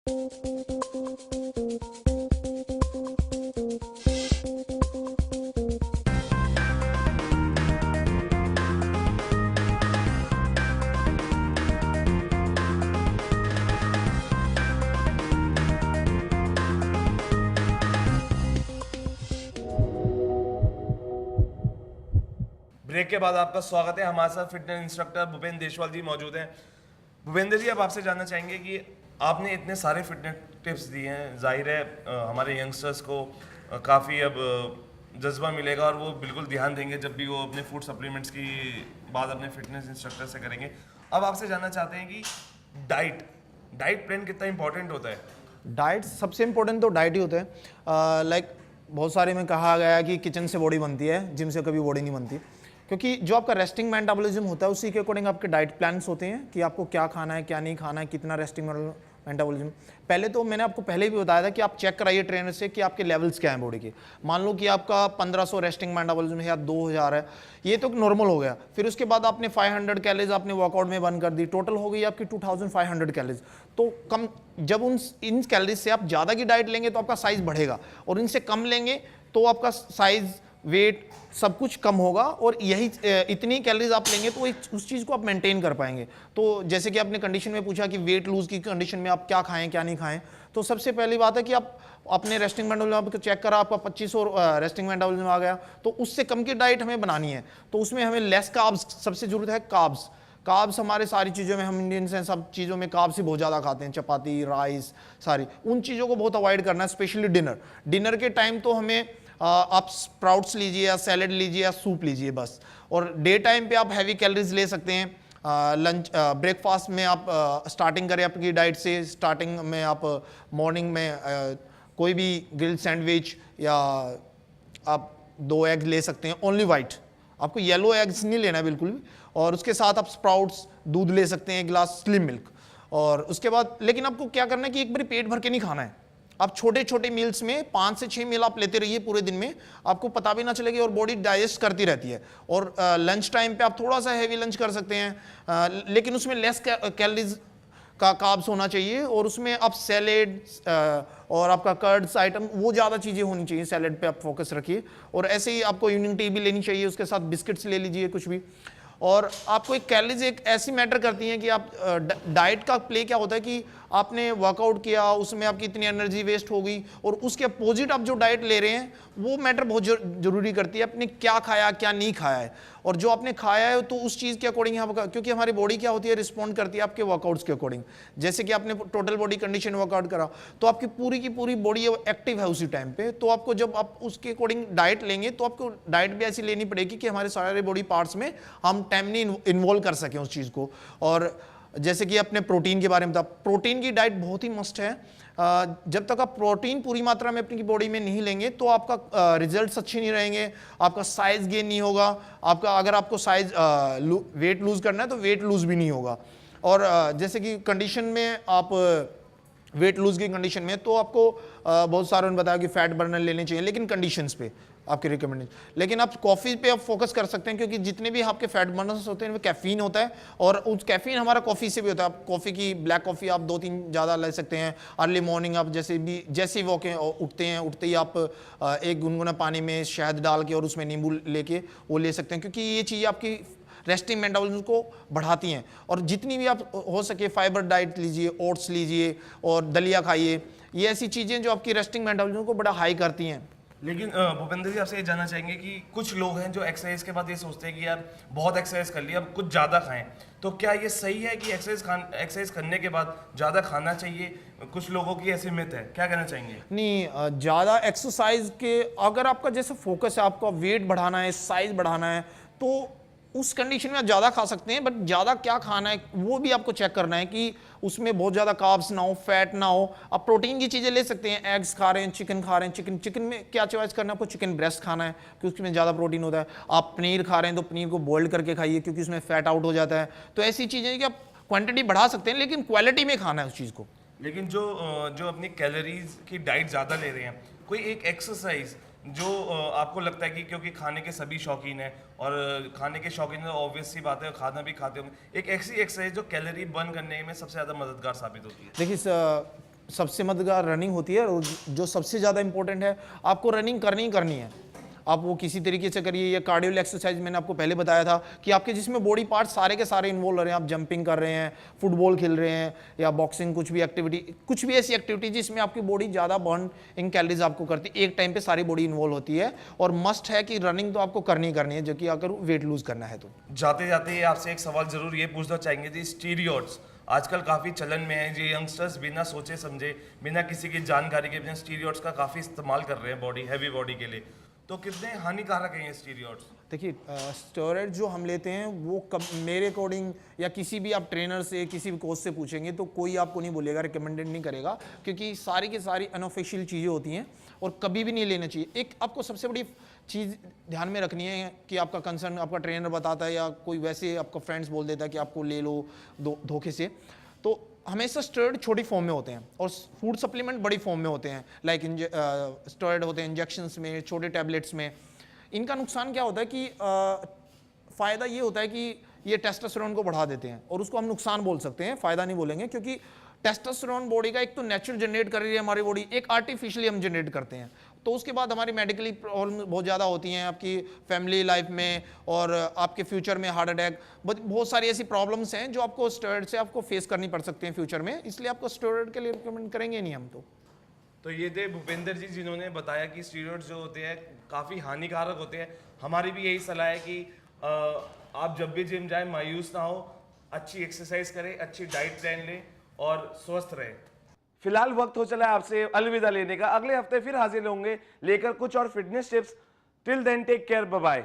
Break के बाद आपका स्वागत है। हमारे साथ फिटनेस इंस्ट्रक्टर भूपेंद्र देशवाल जी मौजूद हैं। भूपेंद्र जी, अब आपसे जानना चाहेंगे कि आपने इतने सारे फिटनेस टिप्स दिए हैं, जाहिर है हमारे यंगस्टर्स को काफ़ी अब जज्बा मिलेगा और वो बिल्कुल ध्यान देंगे जब भी वो अपने फूड सप्लीमेंट्स की बात अपने फिटनेस इंस्ट्रक्टर से करेंगे। अब आपसे जानना चाहते हैं कि डाइट प्लान कितना इंपॉर्टेंट होता है। डाइट सबसे इम्पोर्टेंट तो डाइट ही होता है। लाइक बहुत सारे में कहा गया है कि किचन से बॉडी बनती है, जिम से कभी बॉडी नहीं बनती, क्योंकि जो आपका रेस्टिंग मेटाबॉलिज्म होता है उसी के अकॉर्डिंग आपके डाइट प्लान्स होते हैं कि आपको क्या खाना है क्या नहीं खाना है, कितना रेस्टिंग मेटाबॉलिज्म। पहले तो मैंने आपको पहले भी बताया था कि आप चेक कराइए ट्रेनर से कि आपके लेवल्स क्या हैं बॉडी के। मान लो कि आपका 1500 रेस्टिंग मेटाबॉलिज्म है या 2000 है, ये तो नॉर्मल हो गया। फिर उसके बाद आपने 500 कैलोरीज आपने वर्कआउट में बर्न कर दी, टोटल हो गई आपकी 2500 कैलोरीज। तो कम जब इन कैलोरीज से आप ज़्यादा की डाइट लेंगे तो आपका साइज बढ़ेगा, और इनसे कम लेंगे तो आपका साइज वेट सब कुछ कम होगा, और यही इतनी कैलोरीज आप लेंगे तो उस चीज़ को आप मेंटेन कर पाएंगे। तो जैसे कि आपने कंडीशन में पूछा कि वेट लूज की कंडीशन में आप क्या खाएं क्या नहीं खाएं, तो सबसे पहली बात है कि आप अपने रेस्टिंग मेटाबॉलिज्म चेक करा, आपका 2500 रेस्टिंग मेटाबॉलिज्म आ गया, तो उससे कम की डाइट हमें बनानी है। तो उसमें हमें लेस कार्ब्स, सबसे जरूरत है कार्ब्स हमारे सारी चीज़ों में, हम इंडियंस हैं, सब चीज़ों में कार्ब्स ही बहुत ज़्यादा खाते हैं, चपाती राइस सारी, उन चीज़ों को बहुत अवॉइड करना है। स्पेशली डिनर के टाइम तो हमें आप स्प्राउट्स लीजिए या सैलेड लीजिए या सूप लीजिए बस। और डे टाइम पे आप हैवी कैलोरीज ले सकते हैं। लंच ब्रेकफास्ट में आप स्टार्टिंग करें आपकी डाइट से। स्टार्टिंग में आप मॉर्निंग में कोई भी ग्रिल्ड सैंडविच या आप 2 एग ले सकते हैं, ओनली वाइट, आपको येलो एग्स नहीं लेना है बिल्कुल भी। और उसके साथ आप स्प्राउट्स, दूध ले सकते हैं, एक गिलास स्लिम मिल्क। और उसके बाद लेकिन आपको क्या करना है कि एक बार पेट भर के नहीं खाना है। आप छोटे छोटे मील्स में 5 से 6 मील आप लेते रहिए पूरे दिन में, आपको पता भी ना चलेगा और बॉडी डाइजेस्ट करती रहती है। और लंच टाइम पे आप थोड़ा सा हैवी लंच कर सकते हैं, लेकिन उसमें लेस कैलोरीज का कार्ब्स होना चाहिए, और उसमें आप सैलेड और आपका कर्ड्स आइटम वो ज़्यादा चीज़ें होनी चाहिए। सैलेड पे आप फोकस रखिए, और ऐसे ही आपको इवनिंग टी भी लेनी चाहिए, उसके साथ बिस्किट्स ले लीजिए कुछ भी। और आपको एक कैलोरीज एक ऐसी मैटर करती हैं कि आप डाइट का प्ले क्या होता है कि आपने वर्कआउट किया, उसमें आपकी इतनी एनर्जी वेस्ट हो गई, और उसके अपोजिट आप जो डाइट ले रहे हैं वो मैटर बहुत जरूरी करती है, आपने क्या खाया क्या नहीं खाया है। और जो आपने खाया है तो उस चीज़ के अकॉर्डिंग आपका, क्योंकि हमारी बॉडी क्या होती है, रिस्पॉन्ड करती है आपके वर्कआउट्स के अकॉर्डिंग। जैसे कि आपने टोटल बॉडी कंडीशन वर्कआउट करा तो आपकी पूरी की पूरी बॉडी एक्टिव है उसी टाइम पे, तो आपको जब आप उसके अकॉर्डिंग डाइट लेंगे तो आपको डाइट भी ऐसी लेनी पड़ेगी कि हमारे सारे बॉडी पार्ट्स में हम टाइमली इन्वॉल्व कर सकें उस चीज़ को। और जैसे कि अपने प्रोटीन के बारे में था, प्रोटीन की डाइट बहुत ही मस्ट है। जब तक आप प्रोटीन पूरी मात्रा में अपनी बॉडी में नहीं लेंगे तो आपका रिजल्ट्स अच्छे नहीं रहेंगे, आपका साइज गेन नहीं होगा, आपका अगर आपको साइज वेट लूज करना है तो वेट लूज भी नहीं होगा। और जैसे कि कंडीशन में आप वेट लूज की कंडीशन में तो आपको बहुत सारों ने बताया कि फैट बर्नर लेने चाहिए, लेकिन कंडीशंस पे आपके रिकमेंडेशन। लेकिन आप कॉफ़ी पे आप फोकस कर सकते हैं, क्योंकि जितने भी आपके फैट बर्नर्स होते हैं वो कैफीन होता है, और उस कैफीन हमारा कॉफ़ी से भी होता है। आप कॉफ़ी की ब्लैक कॉफ़ी आप 2-3 ज़्यादा ले सकते हैं। अर्ली मॉर्निंग आप जैसे ही उठते ही आप एक गुनगुना पानी में शहद डाल के और उसमें नींबू लेके वो ले सकते हैं, क्योंकि ये चीज़ आपकी रेस्टिंग मेटाबॉलिज्म को बढ़ाती हैं। और जितनी भी आप हो सके फाइबर डाइट लीजिए, ओट्स लीजिए और दलिया खाइए, ये ऐसी चीज़ें जो आपकी रेस्टिंग मेटाबॉलिज्म को बड़ा हाई करती हैं। लेकिन भूपेंद्र जी, आपसे ये जानना चाहेंगे कि कुछ लोग हैं जो एक्सरसाइज के बाद ये सोचते हैं कि यार बहुत एक्सरसाइज कर लिया, अब कुछ ज़्यादा खाएं, तो क्या ये सही है कि एक्सरसाइज करने के बाद ज़्यादा खाना चाहिए? कुछ लोगों की ऐसी मिथ है, क्या कहना चाहेंगे? नहीं, ज़्यादा एक्सरसाइज के अगर आपका जैसे फोकस है, आपका वेट बढ़ाना है, साइज बढ़ाना है, तो उस कंडीशन में आप ज़्यादा खा सकते हैं, बट ज़्यादा क्या खाना है वो भी आपको चेक करना है कि उसमें बहुत ज़्यादा कार्ब्स ना हो, फैट ना हो। आप प्रोटीन की चीज़ें ले सकते हैं, एग्स खा रहे हैं, चिकन खा रहे हैं, चिकन में क्या चॉइस करना है आपको, चिकन ब्रेस्ट खाना है क्योंकि उसमें ज़्यादा प्रोटीन होता है। आप पनीर खा रहे हैं तो पनीर को बॉइल करके खाइए क्योंकि उसमें फैट आउट हो जाता है। तो ऐसी चीज़ें कि आप क्वान्टिटी बढ़ा सकते हैं, लेकिन क्वालिटी में खाना है उस चीज़ को। लेकिन जो अपनी कैलोरीज की डाइट ज़्यादा ले रहे हैं, कोई एक एक्सरसाइज जो आपको लगता है कि क्योंकि खाने के सभी शौकीन हैं और खाने के शौकीन तो ऑब्वियस सी बात है, खाना भी खाते होंगे, एक ऐसी एक्सरसाइज जो कैलोरी बर्न करने में सबसे ज़्यादा मददगार साबित होती है? देखिए सबसे मददगार रनिंग होती है, और जो सबसे ज़्यादा इंपॉर्टेंट है, आपको रनिंग करनी ही करनी है। आप वो किसी तरीके से करिए, या कार्डियो एक्सरसाइज मैंने आपको पहले बताया था कि आपके जिसमें बॉडी पार्ट सारे के सारे इन्वॉल्व हो रहे हैं। आप जंपिंग कर रहे हैं, फुटबॉल खेल रहे हैं, या बॉक्सिंग, कुछ भी एक्टिविटी, कुछ भी ऐसी एक्टिविटी जिसमें आपकी बॉडी ज़्यादा बर्न इन कैलोरीज आपको करती है, एक टाइम पे सारी बॉडी इन्वॉल्व होती है। और मस्ट है कि रनिंग तो आपको करनी ही करनी है, जो कि अगर वेट लूज करना है तो। जाते जाते आपसे एक सवाल जरूर ये पूछना चाहेंगे जी, स्टीरियोड्स आजकल काफ़ी चलन में है जी। यंगस्टर्स बिना सोचे समझे, बिना किसी की जानकारी के बिना स्टीरियोड्स का काफ़ी इस्तेमाल कर रहे हैं बॉडी, हैवी बॉडी के लिए। तो कितने हानिकारक हैं ये स्टीरियोड्स? देखिए, स्टेरॉइड जो हम लेते हैं वो मेरे अकॉर्डिंग, या किसी भी आप ट्रेनर से, किसी भी कोच से पूछेंगे तो कोई आपको नहीं बोलेगा, रिकमेंडेड नहीं करेगा, क्योंकि सारी की सारी अनऑफिशियल चीज़ें होती हैं और कभी भी नहीं लेना चाहिए। एक आपको सबसे बड़ी चीज़ ध्यान में रखनी है कि आपका कंसर्न आपका ट्रेनर बताता है, या कोई वैसे आपका फ्रेंड्स बोल देता है कि आपको ले लो धोखे से, तो हमेशा स्टेरॉइड छोटी फॉर्म में होते हैं और फूड सप्लीमेंट बड़ी फॉर्म में होते हैं। लाइक स्टेरॉइड होते हैं इंजेक्शंस में, छोटे टैबलेट्स में। इनका नुकसान क्या होता है कि फ़ायदा ये होता है कि ये टेस्टोस्टेरोन को बढ़ा देते हैं, और उसको हम नुकसान बोल सकते हैं, फ़ायदा नहीं बोलेंगे, क्योंकि टेस्टोस्टेरोन बॉडी का एक तो नेचुरल जनरेट कर रही है हमारी बॉडी, एक आर्टिफिशियली हम जनरेट करते हैं। तो उसके बाद हमारी मेडिकली प्रॉब्लम बहुत ज़्यादा होती हैं, आपकी फैमिली लाइफ में और आपके फ्यूचर में हार्ट अटैक, बहुत सारी ऐसी प्रॉब्लम्स हैं जो आपको स्टेरॉइड से आपको फेस करनी पड़ सकती हैं फ्यूचर में, इसलिए आपको स्टेरॉइड के लिए रिकमेंड करेंगे नहीं हम तो ये थे भूपेंद्र जी, जिन्होंने बताया कि स्टीरॉइड्स जो होते हैं काफ़ी हानिकारक होते हैं। हमारी भी यही सलाह है कि आप जब भी जिम जाएं मायूस ना हो, अच्छी एक्सरसाइज करें, अच्छी डाइट प्लान लें और स्वस्थ रहें। फिलहाल वक्त हो चला है आपसे अलविदा लेने का। अगले हफ्ते फिर हाजिर होंगे लेकर कुछ और fitness tips. Till then take care, bye bye.